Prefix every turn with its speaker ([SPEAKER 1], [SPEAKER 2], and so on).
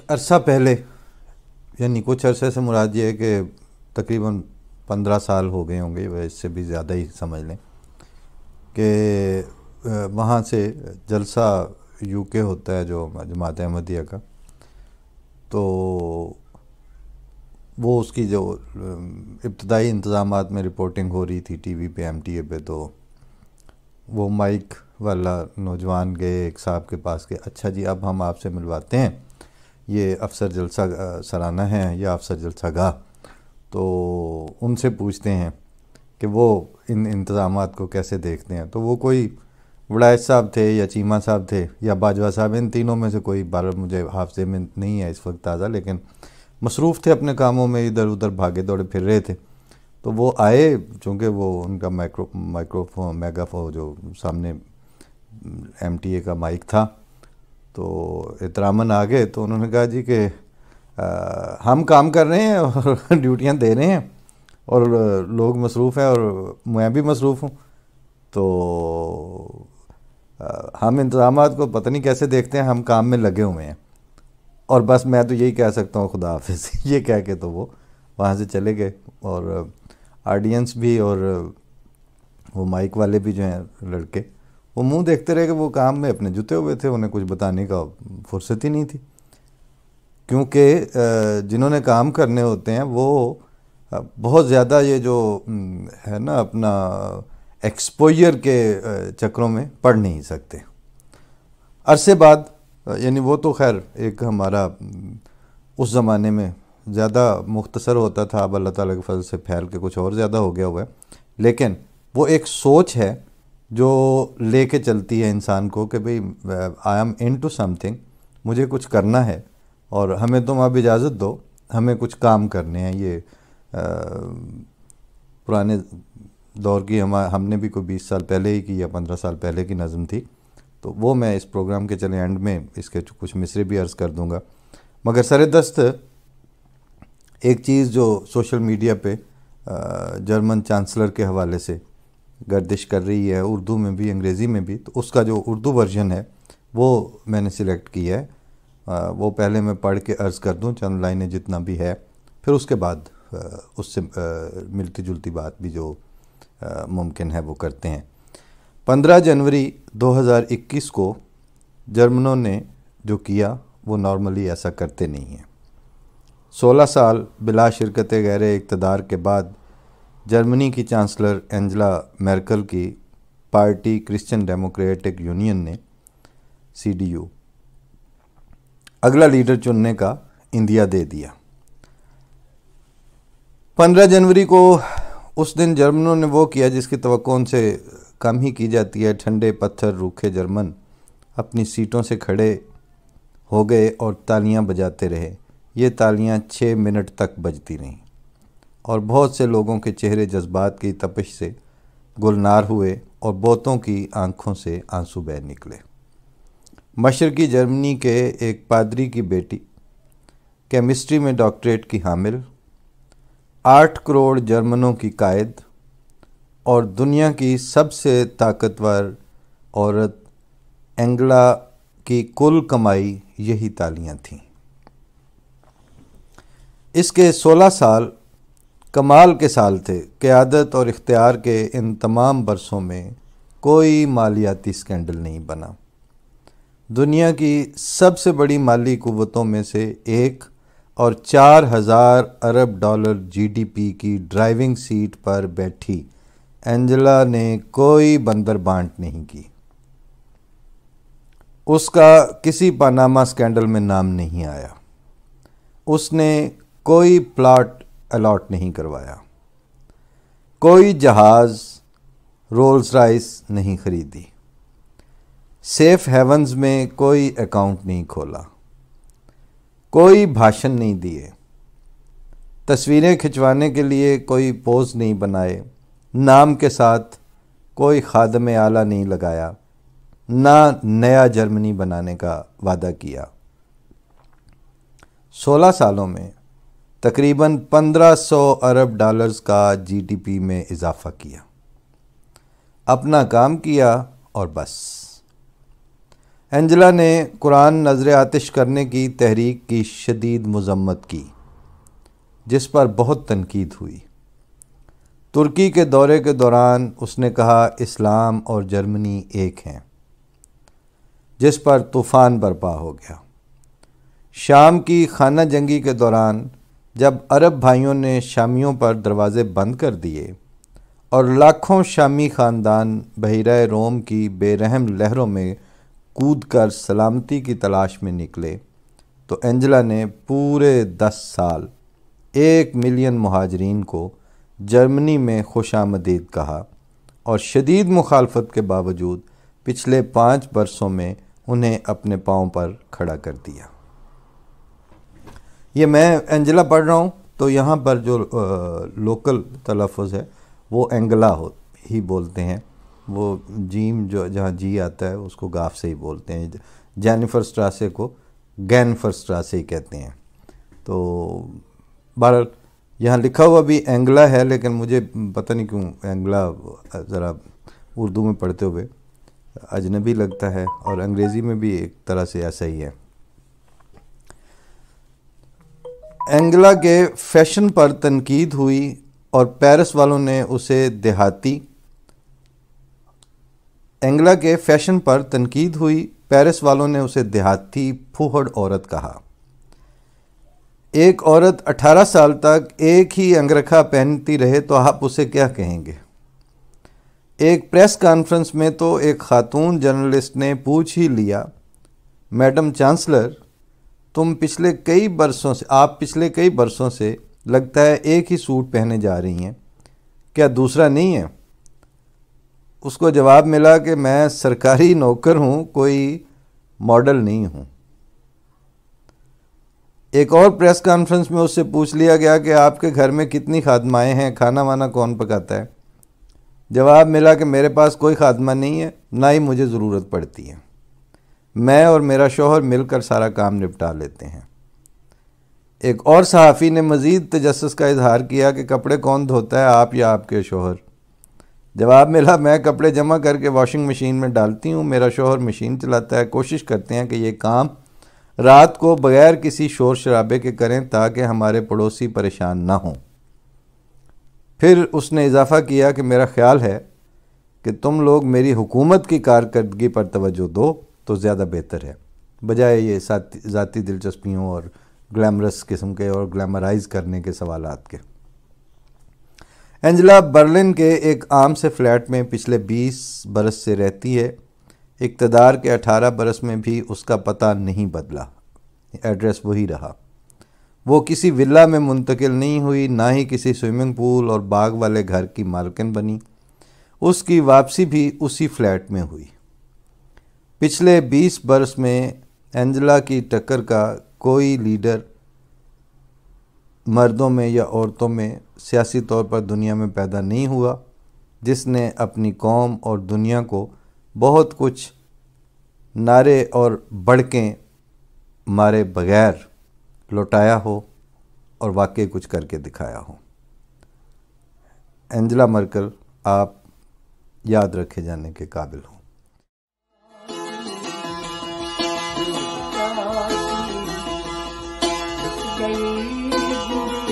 [SPEAKER 1] عرصہ پہلے، یعنی کچھ عرصے سے مراد یہ ہے کہ تقریباً 15 سال ہو گئے ہوں گے، اس سے بھی زیادہ ہی سمجھ لیں، کہ وہاں سے جلسہ یو کے ہوتا ہے جو جماعت احمدیہ کا، تو وہ اس کی جو ابتدائی انتظامات میں رپورٹنگ ہو رہی تھی ٹی وی پہ، ایم ٹی اے پہ، تو وہ مائک والا نوجوان گئے ایک صاحب کے پاس کہ اچھا جی اب ہم آپ سے ملواتے ہیں، یہ افسر جلسہ سرانہ ہیں یا افسر جلسہ گاہ، تو ان سے پوچھتے ہیں کہ وہ ان انتظامات کو کیسے دیکھتے ہیں۔ تو وہ کوئی وڑائچ صاحب تھے یا چیمہ صاحب تھے یا باجوہ صاحب، ان تینوں میں سے کوئی، بہرحال مجھے حافظے میں نہیں ہے اس وقت تازہ، لیکن مصروف تھے اپنے کاموں میں، ادھر ادھر بھاگے دوڑے پھر رہے تھے۔ تو وہ آئے، چونکہ وہ ان کا مائکروفون میگا فون جو سامنے ایم ٹی اے کا مائک تھا، تو احتراماً آ گئے، تو انہوں نے کہا جی کہ ہم کام کر رہے ہیں اور ڈیوٹیاں دے رہے ہیں اور لوگ مصروف ہیں اور میں بھی مصروف ہوں، تو ہم انتظامات کو پتہ نہیں کیسے دیکھتے ہیں، ہم کام میں لگے ہوئے ہیں، اور بس میں تو یہی کہہ سکتا ہوں خدا حافظ۔ یہ کہہ کے تو وہ وہاں سے چلے گئے، اور آڈینس بھی اور وہ مائک والے بھی جو ہیں لڑکے، وہ منہ دیکھتے رہے کہ وہ کام میں اپنے جتے ہوئے تھے، انہیں کچھ بتانے کا فرصت ہی نہیں تھی، کیونکہ جنہوں نے کام کرنے ہوتے ہیں وہ بہت زیادہ یہ جو ہے نا اپنا ایکسپوئر کے چکروں میں پڑ نہیں سکتے۔ عرصے بعد، یعنی وہ تو خیر ایک ہمارا اس زمانے میں زیادہ مختصر ہوتا تھا، اب اللہ تعالیٰ کے فضل سے پھیل کے کچھ اور زیادہ ہو گیا ہوا ہے، لیکن وہ ایک سوچ ہے جو لے کے چلتی ہے انسان کو کہ بھئی I am into something, مجھے کچھ کرنا ہے اور ہمیں تم اب اجازت دو، ہمیں کچھ کام کرنے ہیں۔ یہ پرانے دور کی ہم نے بھی کوئی 20 سال پہلے ہی کی یا 15 سال پہلے کی نظم تھی، تو وہ میں اس پروگرام کے چلے اینڈ میں اس کے کچھ مصرے بھی عرض کر دوں گا۔ مگر سر دست ایک چیز جو سوشل میڈیا پہ جرمن چانسلر کے حوالے سے گردش کر رہی ہے، اردو میں بھی انگریزی میں بھی، تو اس کا جو اردو ورژن ہے وہ میں نے سلیکٹ کیا ہے، وہ پہلے میں پڑھ کے عرض کر دوں چند لائنیں جتنا بھی ہے، پھر اس کے بعد اس سے ملتی جلتی بات بھی جو ممکن ہے وہ کرتے ہیں۔ 15 جنوری 2021 کو جرمنوں نے جو کیا وہ نارملی ایسا کرتے نہیں ہیں۔ 16 سال بلا شرکت غیر اقتدار کے بعد جرمنی کی چانسلر اینجلا میرکل کی پارٹی کرسچن ڈیموکریٹک یونین نے CDU اگلا لیڈر چننے کا عندیہ دے دیا۔ 15 جنوری کو اس دن جرمنوں نے وہ کیا جس کی توقع ان سے کم ہی کی جاتی ہے۔ ٹھنڈے پتھر روکھے جرمن اپنی سیٹوں سے کھڑے ہو گئے اور تالیاں بجاتے رہے۔ یہ تالیاں 6 منٹ تک بجتی رہیں اور بہت سے لوگوں کے چہرے جذبات کی تپش سے گلنار ہوئے اور بہتوں کی آنکھوں سے آنسو بہہ نکلے۔ مشرقی جرمنی کے ایک پادری کی بیٹی، کیمسٹری میں ڈاکٹریٹ کی حامل، 8 کروڑ جرمنوں کی قائد اور دنیا کی سب سے طاقتور عورت اینگلا کی کل کمائی یہی تالیاں تھیں۔ اس کے 16 سال کمال کے سال تھے۔ قیادت اور اختیار کے ان تمام برسوں میں کوئی مالیاتی سکینڈل نہیں بنا۔ دنیا کی سب سے بڑی مالی قوتوں میں سے ایک اور 4000 ارب ڈالر GDP کی ڈرائیونگ سیٹ پر بیٹھی اینجلا نے کوئی بندر بانٹ نہیں کی۔ اس کا کسی پاناما سکینڈل میں نام نہیں آیا۔ اس نے کوئی پلاٹ الاٹ نہیں کروایا، کوئی جہاز رولز رائس نہیں خریدی، سیف ہیونز میں کوئی اکاؤنٹ نہیں کھولا، کوئی بھاشن نہیں دیے، تصویریں کھنچوانے کے لیے کوئی پوز نہیں بنائے، نام کے ساتھ کوئی خادم اعلیٰ نہیں لگایا، نہ نیا جرمنی بنانے کا وعدہ کیا۔ 16 سالوں میں تقریباً 1500 ارب ڈالرز کا GDP میں اضافہ کیا، اپنا کام کیا اور بس۔ اینجلا نے قرآن نظر آتش کرنے کی تحریک کی شدید مذمت کی، جس پر بہت تنقید ہوئی۔ ترکی کے دورے کے دوران اس نے کہا اسلام اور جرمنی ایک ہیں، جس پر طوفان برپا ہو گیا۔ شام کی خانہ جنگی کے دوران جب عرب بھائیوں نے شامیوں پر دروازے بند کر دیے اور لاکھوں شامی خاندان بحیرہ روم کی بے رحم لہروں میں کود کر سلامتی کی تلاش میں نکلے، تو اینجلا نے پورے 10 سال 1 ملین مہاجرین کو جرمنی میں خوش آمدید کہا، اور شدید مخالفت کے باوجود پچھلے 5 برسوں میں انہیں اپنے پاؤں پر کھڑا کر دیا۔ یہ میں اینجلا پڑھ رہا ہوں تو یہاں پر جو لوکل تلفظ ہے وہ اینگلا ہی بولتے ہیں، وہ جیم جو جہاں جی آتا ہے اس کو گاف سے ہی بولتے ہیں، جینیفر سٹراسے کو گینفر سٹراسے ہی کہتے ہیں۔ تو بہرحال یہاں لکھا ہوا بھی اینگلا ہے، لیکن مجھے پتہ نہیں کیوں اینگلا ذرا اردو میں پڑھتے ہوئے اجنبی لگتا ہے، اور انگریزی میں بھی ایک طرح سے ایسا ہی ہے۔ اینگلا کے فیشن پر تنقید ہوئی اور پیرس والوں نے اسے دیہاتی پھوہڑ عورت کہا۔ ایک عورت 18 سال تک ایک ہی انگرکھا پہنتی رہے تو آپ اسے کیا کہیں گے؟ ایک پریس کانفرنس میں تو ایک خاتون جرنلسٹ نے پوچھ ہی لیا، میڈم چانسلر آپ پچھلے کئی برسوں سے لگتا ہے ایک ہی سوٹ پہنے جا رہی ہیں، کیا دوسرا نہیں ہے؟ اس کو جواب ملا کہ میں سرکاری نوکر ہوں، کوئی ماڈل نہیں ہوں۔ ایک اور پریس کانفرنس میں اس سے پوچھ لیا گیا کہ آپ کے گھر میں کتنی خادمائیں ہیں، کھانا وانا کون پکاتا ہے؟ جواب ملا کہ میرے پاس کوئی خادمہ نہیں ہے، نہ ہی مجھے ضرورت پڑتی ہے، میں اور میرا شوہر مل کر سارا کام نپٹا لیتے ہیں۔ ایک اور صحافی نے مزید تجسس کا اظہار کیا کہ کپڑے کون دھوتا ہے، آپ یا آپ کے شوہر؟ جواب ملا میں کپڑے جمع کر کے واشنگ مشین میں ڈالتی ہوں، میرا شوہر مشین چلاتا ہے، کوشش کرتے ہیں کہ یہ کام رات کو بغیر کسی شور شرابے کے کریں تاکہ ہمارے پڑوسی پریشان نہ ہوں۔ پھر اس نے اضافہ کیا کہ میرا خیال ہے کہ تم لوگ میری حکومت کی کارکردگی پر توجہ دو تو زیادہ بہتر ہے، بجائے یہ ذاتی دلچسپیوں اور گلیمرس قسم کے اور گلیمرائز کرنے کے سوالات کے۔ اینجلا برلن کے ایک عام سے فلیٹ میں پچھلے 20 برس سے رہتی ہے، اقتدار کے 18 برس میں بھی اس کا پتہ نہیں بدلا، ایڈریس وہی رہا۔ وہ کسی ولا میں منتقل نہیں ہوئی، نہ ہی کسی سوئمنگ پول اور باغ والے گھر کی مالکن بنی، اس کی واپسی بھی اسی فلیٹ میں ہوئی۔ پچھلے 20 برس میں اینجلا کی ٹکر کا کوئی لیڈر مردوں میں یا عورتوں میں سیاسی طور پر دنیا میں پیدا نہیں ہوا جس نے اپنی قوم اور دنیا کو بہت کچھ نعرے اور بڑکیں مارے بغیر لوٹایا ہو اور واقعی کچھ کر کے دکھایا ہو۔ اینجلا مرکل آپ یاد رکھے جانے کے قابل ہوں۔
[SPEAKER 2] گئی